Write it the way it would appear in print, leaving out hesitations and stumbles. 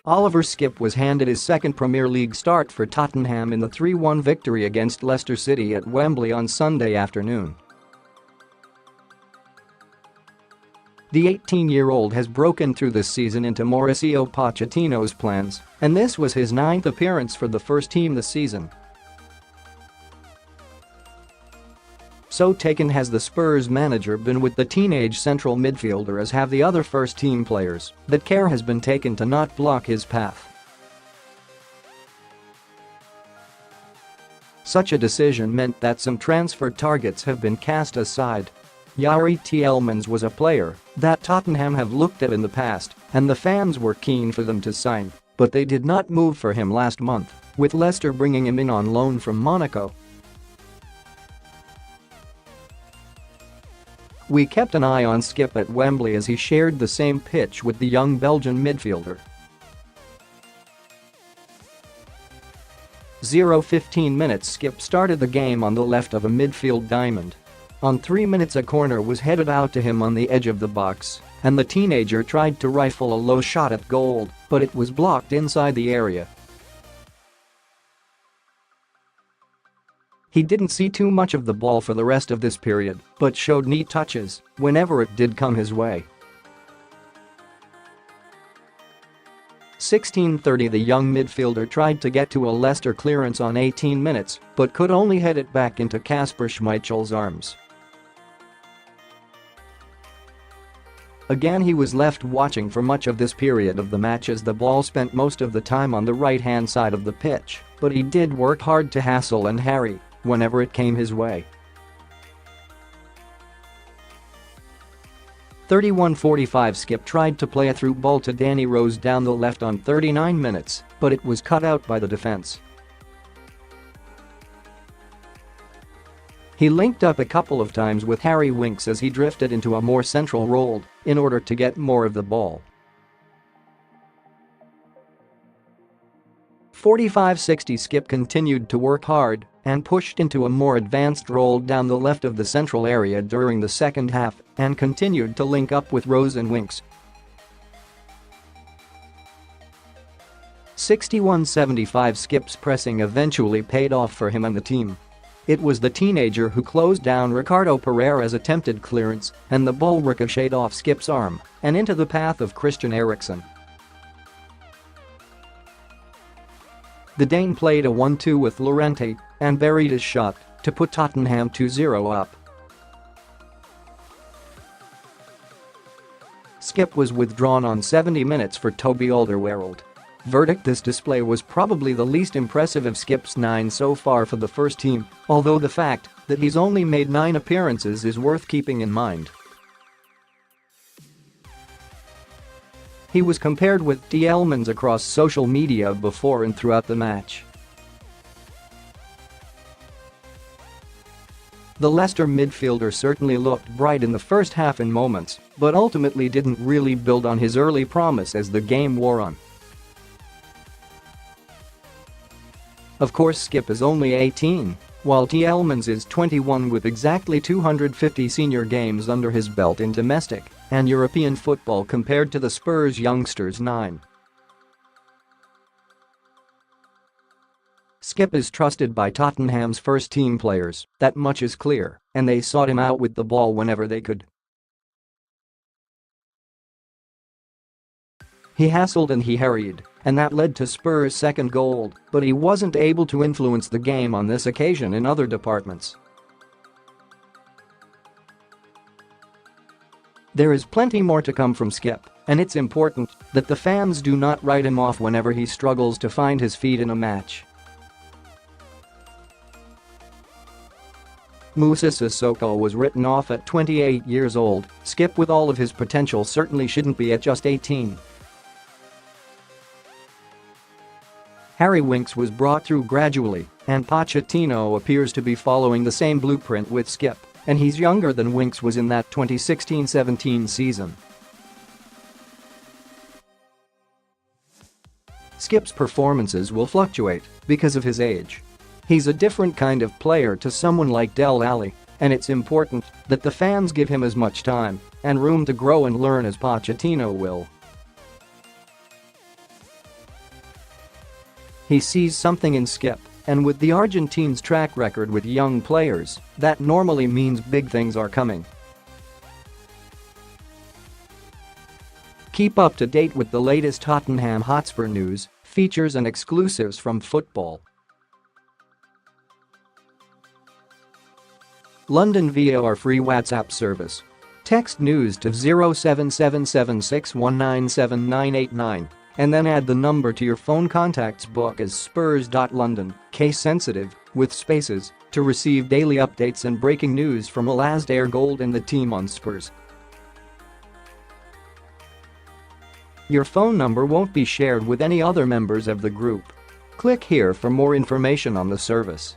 Oliver Skipp was handed his second Premier League start for Tottenham in the 3-1 victory against Leicester City at Wembley on Sunday afternoon. The 18-year-old has broken through this season into Mauricio Pochettino's plans, and this was his 9th appearance for the first team this season. So taken has the Spurs manager been with the teenage central midfielder as have the other first-team players that care has been taken to not block his path. Such a decision meant that some transfer targets have been cast aside. Tielemans was a player that Tottenham have looked at in the past, and the fans were keen for them to sign, but they did not move for him last month, with Leicester bringing him in on loan from Monaco. We kept an eye on Skipp at Wembley as he shared the same pitch with the young Belgian midfielder. 15 minutes Skipp started the game on the left of a midfield diamond. On 3 minutes a corner was headed out to him on the edge of the box, and the teenager tried to rifle a low shot at goal, but it was blocked inside the area. He didn't see too much of the ball for the rest of this period, but showed neat touches whenever it did come his way. 16:30 the young midfielder tried to get to a Leicester clearance on 18 minutes, but could only head it back into Kasper Schmeichel's arms. Again he was left watching for much of this period of the match as the ball spent most of the time on the right-hand side of the pitch, but he did work hard to hassle and harry whenever it came his way. 31:45 Skipp tried to play a through ball to Danny Rose down the left on 39 minutes, but it was cut out by the defense. He linked up a couple of times with Harry Winks as he drifted into a more central role in order to get more of the ball. 45:60 Skipp continued to work hard and pushed into a more advanced role down the left of the central area during the second half and continued to link up with Rose and Winks. 61:75 Skipp's pressing eventually paid off for him and the team. It was the teenager who closed down Ricardo Pereira's attempted clearance, and the ball ricocheted off Skipp's arm and into the path of Christian Eriksen. The Dane played a 1-2 with Llorente and buried his shot to put Tottenham 2-0 up. Skipp was withdrawn on 70 minutes for Toby Alderweireld. Verdict: this display was probably the least impressive of Skipp's 9 so far for the first team, although the fact that he's only made 9 appearances is worth keeping in mind. He was compared with Tielemans across social media before and throughout the match. The Leicester midfielder certainly looked bright in the first half in moments, but ultimately didn't really build on his early promise as the game wore on. Of course, Skipp is only 18, while Tielemans is 21 with exactly 250 senior games under his belt in domestic and European football compared to the Spurs youngsters' 9. Skipp is trusted by Tottenham's first-team players, that much is clear, and they sought him out with the ball whenever they could. He hassled and he harried, and that led to Spurs' second goal, but he wasn't able to influence the game on this occasion in other departments. There is plenty more to come from Skipp, and it's important that the fans do not write him off whenever he struggles to find his feet in a match. Moussa Sissoko was written off at 28 years old. Skipp, with all of his potential, certainly shouldn't be at just 18. Harry Winks was brought through gradually, and Pochettino appears to be following the same blueprint with Skipp, and he's younger than Winks was in that 2016-17 season. Skipp's performances will fluctuate because of his age. He's a different kind of player to someone like Dele Alli, and it's important that the fans give him as much time and room to grow and learn as Pochettino will. He sees something in Skipp, and with the Argentines' track record with young players, that normally means big things are coming. Keep up to date with the latest Tottenham Hotspur news, features and exclusives from football. London via our free WhatsApp service. Text news to 07776197989 and then add the number to your phone contacts book as Spurs.London, case sensitive, with spaces, to receive daily updates and breaking news from Alasdair Gold and the team on Spurs. Your phone number won't be shared with any other members of the group. Click here for more information on the service.